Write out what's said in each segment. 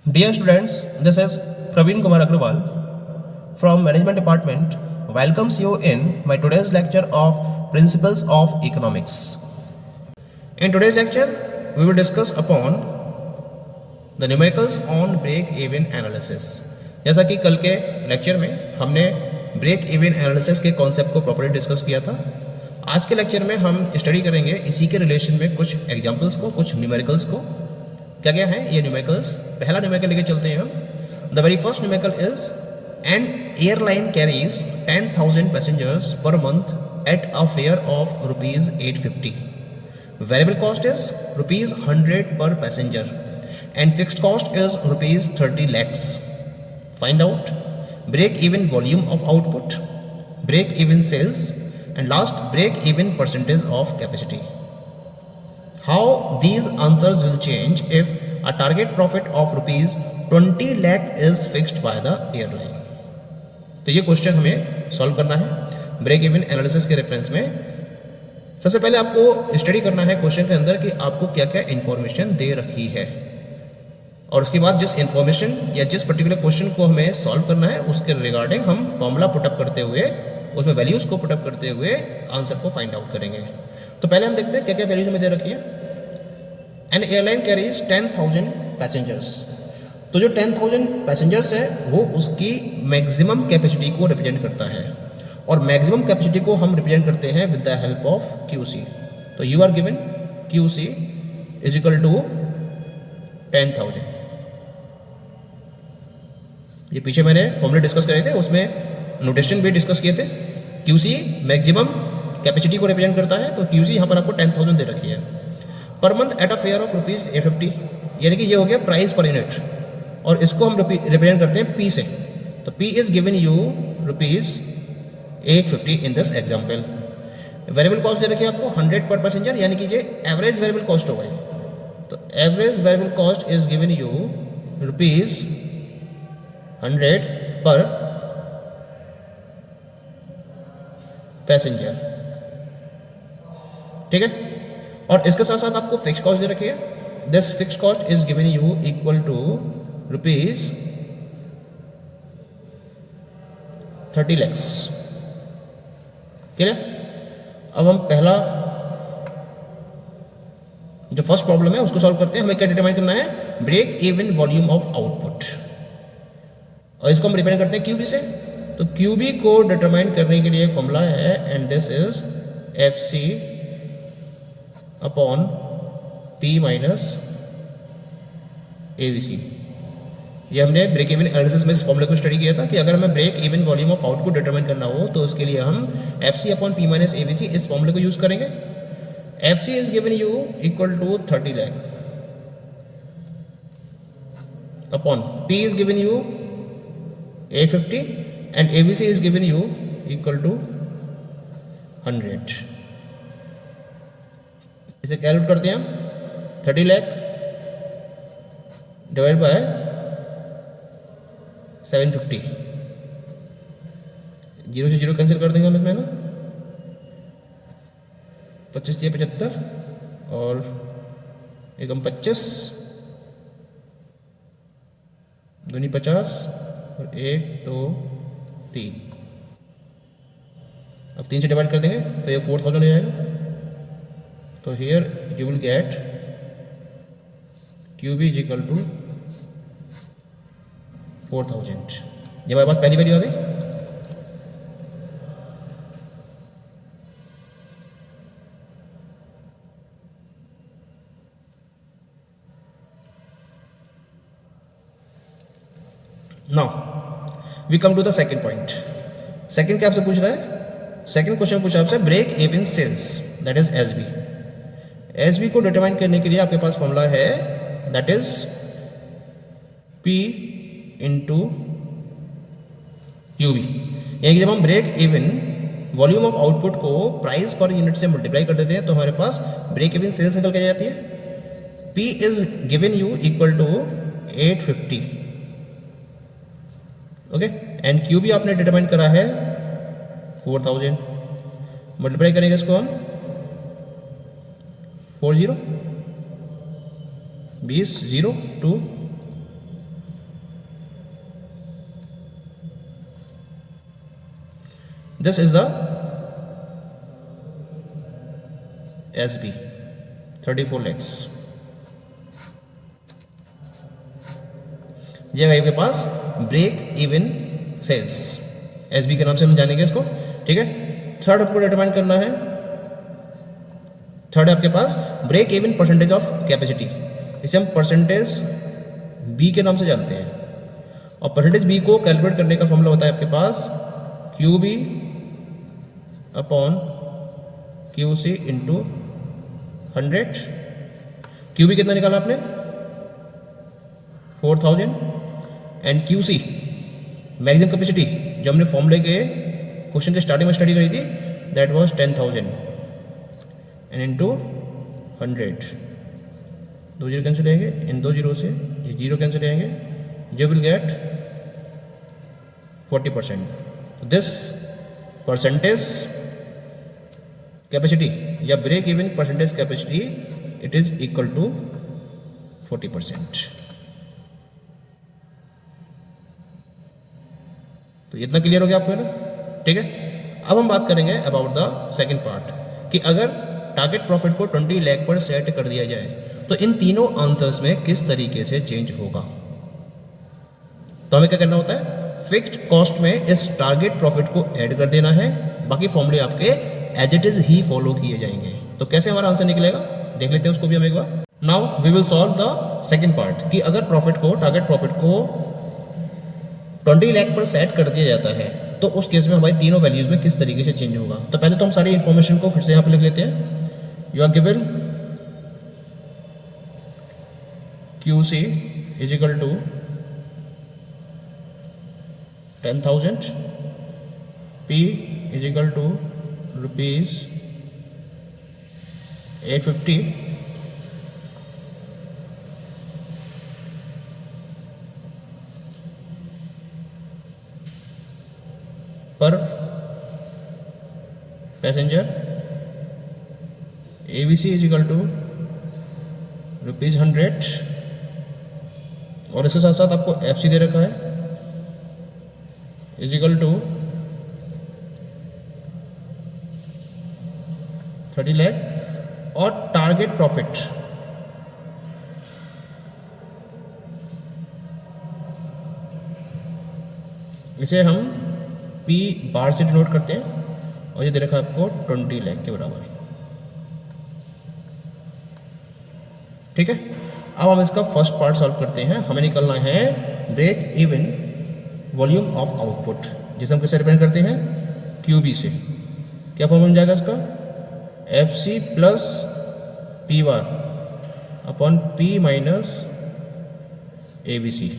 Dear students, this is Praveen Kumar Agrawal from Management Department. Welcomes you in my today's lecture of Principles of Economics. In today's lecture, we will discuss upon the numericals on break-even analysis. जैसा कि कल के lecture में हमने break even analysis के concept को properly discuss किया था, आज के लेक्चर में हम स्टडी करेंगे इसी के रिलेशन में कुछ एग्जाम्पल्स को, कुछ न्यूमेरिकल्स को। क्या क्या है ये न्यूमेरिकल्स? पहला न्यूमेरिकल लेके चलते हैं हम। The very first numerical is an airline carries 10,000 passengers per month at a fair of ₹850. Variable cost is ₹100 per passenger and fixed cost is ₹30 lakhs. Find out break even volume of output, break even sales, and last break even percentage of capacity. How these answers will change if a target profit of ₹20 lakh is fixed by the airline. तो ये question हमें solve करना है break even analysis के reference में। सबसे पहले आपको स्टडी करना है क्वेश्चन के अंदर कि आपको क्या क्या इन्फॉर्मेशन दे रखी है, और उसके बाद जिस इन्फॉर्मेशन या जिस पर्टिकुलर क्वेश्चन को हमें सॉल्व करना है उसके रिगार्डिंग हम फॉर्मूला पुटअप करते हुए, उसमें वैल्यूज़ को पुटअप करते हुए आंसर को फाइंड आउट करेंगे। तो पहले हम देखते हैं क्या क्या वैल्यूज हमें दे रखी है। N airline carries 10,000 passengers. तो जो 10,000 पैसेंजर्स है वो उसकी मैक्सिमम कैपेसिटी को रिप्रेजेंट करता है, और मैक्सिमम कैपेसिटी को हम रिप्रेजेंट करते हैं with the help of QC। तो you are given QC is equal to 10,000। ये पीछे मैंने फॉर्मूले डिस्कस करे थे, उसमें नोटेशन भी डिस्कस किए थे। QC मैक्सिमम कैपेसिटी को रिप्रेजेंट करता है, तो QC यहाँ पर आपको 10,000 दे रखी है। Per month at a fair of ₹850, यानी कि ये हो गया प्राइस पर यूनिट, और इसको हम रिप्रेजेंट करते हैं P से। तो P is given you ₹850 in this example. Variable cost दे रखी है आपको 100 पर पैसेंजर, यानी कि ये एवरेज वेरिएबल कॉस्ट होगा। तो average variable cost is given you ₹100 पर पैसेंजर, ठीक है। और इसके साथ साथ आपको फिक्स कॉस्ट दे रखी है। This fix cost is given you equal to ₹30 lakhs, ठीक है। अब हम पहला जो फर्स्ट प्रॉब्लम है उसको सॉल्व करते हैं। हमें क्या डिटरमाइन करना है? Break even volume of output, और इसको हम रिप्रेजेंट करते हैं QB से। तो QB को डिटरमाइन करने के लिए एक फॉर्मूला है, and this is FC upon P minus AVC। ये हमने ब्रेक इवन एनालिसिस में इस फॉर्मूले को स्टडी किया था कि अगर हमें break even volume of output determine करना हो तो उसके लिए हम FC upon P minus AVC इस फॉर्मूले को यूज करेंगे। FC is given you equal to 30 lakh upon P is given you 850 and AVC is given you equal to 100। इसे कैलकुलेट करते हैं हम। 30 लाख डिवाइड बाय 750, 0 से 0 कैंसिल कर देंगे हम इसमें ना। 25 से 75 और एकम 25 दूनी 50 और 1 2 3। अब 3 से डिवाइड कर देंगे तो ये 4000 हो जाएगा। तो here you will get QB is equal to 4000। ये हमारे पास पहली वैल्यू आ गई। Now we come to the second point. Second क्या आपसे पूछ रहा है? सेकेंड क्वेश्चन पूछा आपसे break even sales, that is SB। SB को डिटरमाइन करने के लिए आपके पास फॉर्मूला है, that is P into QB। यानी कि जब हम break even volume of output को प्राइस पर यूनिट से मल्टीप्लाई कर देते हैं तो हमारे पास ब्रेक इवन सेल्स निकल के आ जाती है। P is given you equal to 850, okay, and QB आपने डिटरमाइन करा है 4000। मल्टीप्लाई करेंगे इसको हम 40 20 0 2 this is the SB 34 lakhs। ये है आपके पास ब्रेक इवन सेल्स, SB के नाम से हम जानेंगे इसको, ठीक है। थर्ड आपको डिटरमाइन करना है, थर्ड आपके पास break even percentage of capacity, इसे हम परसेंटेज B के नाम से जानते हैं। और परसेंटेज B को कैलकुलेट करने का फॉर्मूला होता है आपके पास QB upon QC into 100। QB कितना निकाला आपने 4000 एंड QC मैक्सिमम कैपेसिटी जो हमने फॉर्मूले के क्वेश्चन के स्टार्टिंग में स्टडी करी थी that was 10,000 and into 100। 2 zero cancel आएंगे, इन 2 जीरो से ये जीरो कैंसिल आएंगे, you will get 40%। This percentage capacity या break even percentage capacity it is equal to 40%। तो इतना क्लियर हो गया आपको, है ना, ठीक है। अब हम बात करेंगे अबाउट द सेकंड पार्ट कि अगर टारगेट प्रॉफिट को 20 लाख पर सेट कर दिया जाए तो इन तीनों आंसर्स में किस तरीके से चेंज होगा। तो हमें क्या करना होता है, फिक्स्ड कॉस्ट में इस टारगेट प्रॉफिट को ऐड कर देना है, बाकी फॉर्मूले आपके एज इट इज ही फॉलो किए जाएंगे। तो कैसे हमारा आंसर निकलेगा देख लेते हैं उसको भी हम एक बार। Now we will solve the second part कि अगर प्रॉफिट को टारगेट प्रॉफिट को 20 लाख पर सेट कर दिया जाता है तो उस केस में हमारी तीनों वैल्यूज में किस तरीके से चेंज होगा। तो पहले तो हम सारी इंफॉर्मेशन को फिर से यहाँ पे लिख लेते हैं। You are given QC is equal to 10,000, P is equal to rupees 850, per passenger. ABC is equal to rupees 100 और इसके साथ साथ आपको FC दे रखा है इज इक्वल टू 30 लाख और टारगेट प्रॉफिट इसे हम P बार से डिनोट करते हैं और ये दे रखा है आपको 20 लाख के बराबर, ठीक है। अब हम इसका फर्स्ट पार्ट सॉल्व करते हैं। हमें निकालना है break even volume of output, जिसे हम किससे रिप्रेजेंट करते हैं QB से। क्या फॉर्मूला बन जाएगा इसका, FC plus P bar upon P minus ABC,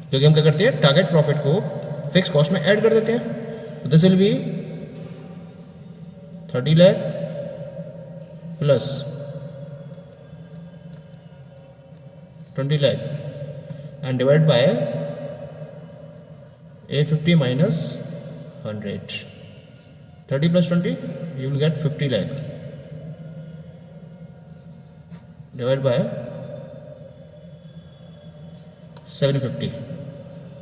क्योंकि हम क्या करते हैं टारगेट प्रॉफिट को फिक्स कॉस्ट में ऐड कर देते हैं। This will be 30 lakh plus 20 lakh and divide by 850 minus 100। 30 plus 20 you will get 50 lakh divided by 750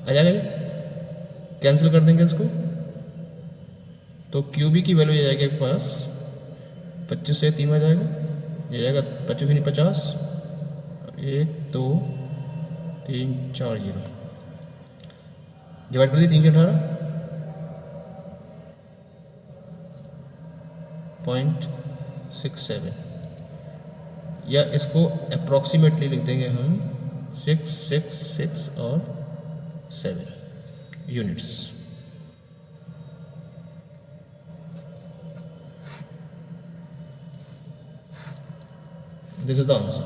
आ जाएगा ये, कैंसिल कर देंगे इसको तो QB की वैल्यू आ जाएगी आपके पास 25 से 3 आ जाएगा, ये जाएगा 25 नहीं 50, 1 2 3 4 0 डिवाइड कर दी 3 से 18 0.67 या इसको अप्रॉक्सीमेटली लिख देंगे हम 666 और 7 units. This is the answer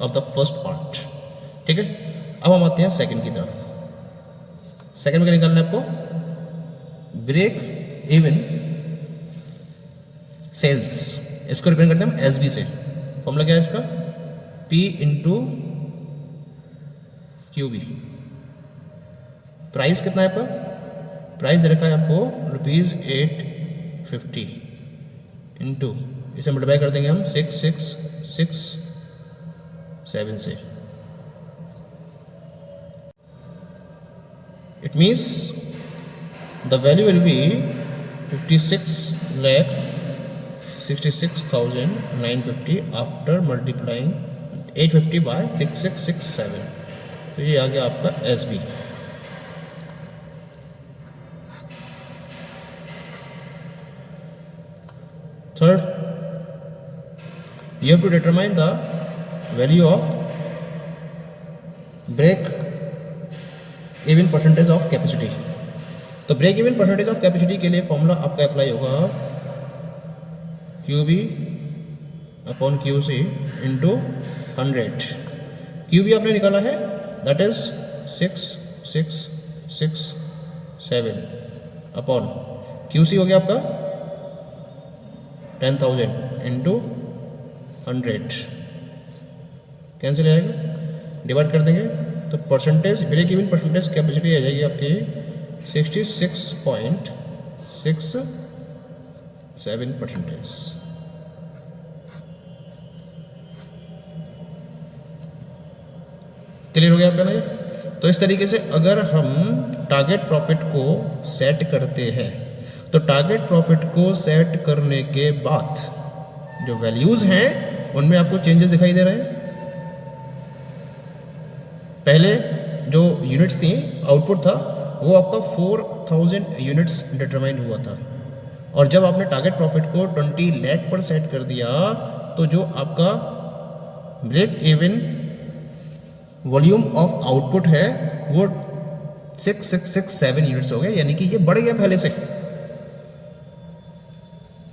of the first part, ठीक है। अब हम आते हैं सेकंड की तरफ। सेकंड में क्या निकालना है आपको, ब्रेक इवन सेल्स, इसको रिप्रेजेंट करते हैं हम SB से। फॉर्मूला क्या है इसका, P इंटू QB। प्राइस कितना है आपका, प्राइस दे रखा है आपको रुपीज 850 इंटू इसे मल्टीप्लाई कर देंगे हम 6667 से। It means the value will be 56,66,950 after multiplying 850 by 6667. तो ये आ गया आपका SB. Third, you have to determine the value of break even percentage of capacity. तो break even percentage of capacity के लिए फॉर्मूला आपका अप्लाई होगा QB upon QC into 100. QB आपने निकाला है, दैट इज 6667 अपॉन QC हो गया आपका 10,000 इंटू 100. कैंसिल आएगा, डिवाइड कर देंगे तो percentage break even percentage capacity आ जाएगी आपकी 66.67%. क्लियर हो गया आपका ना ये? तो इस तरीके से अगर हम टारगेट प्रॉफिट को सेट करते हैं तो टारगेट प्रॉफिट को सेट करने के बाद जो वैल्यूज हैं उनमें आपको चेंजेस दिखाई दे रहे हैं. पहले जो यूनिट्स थी, आउटपुट था, वो आपका 4,000 यूनिट्स डिटरमाइन हुआ था. और जब आपने टारगेट प्रॉफिट को 20 लाख पर सेट कर दिया तो जो आपका break even volume of output है वो 6667 यूनिट्स हो गए, यानी कि ये बढ़ गया पहले से.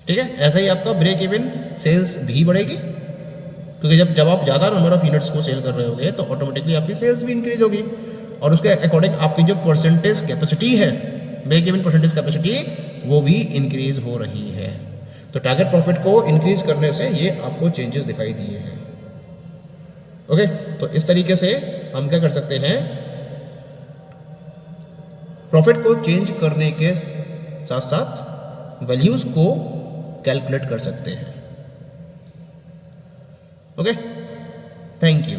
ठीक है, ऐसा ही आपका ब्रेक इवन सेल्स भी बढ़ेगी, क्योंकि जब आप ज़्यादा नंबर ऑफ यूनिट्स को सेल कर रहे होगे तो ऑटोमेटिकली आपकी सेल्स भी इंक्रीज होगी और उसके अकॉर्डिंग आपकी जो परसेंटेज कैपेसिटी है, ब्रेक इवन परसेंटेज कैपेसिटी, वो भी इंक्रीज हो रही है. तो टारगेट प्रॉफिट को इंक्रीज करने से ये आपको चेंजेस दिखाई दिए हैं. ओके, तो इस तरीके से हम क्या कर सकते हैं, प्रॉफिट को चेंज करने के साथ साथ वैल्यूज को कैलकुलेट कर सकते हैं. Okay, thank you.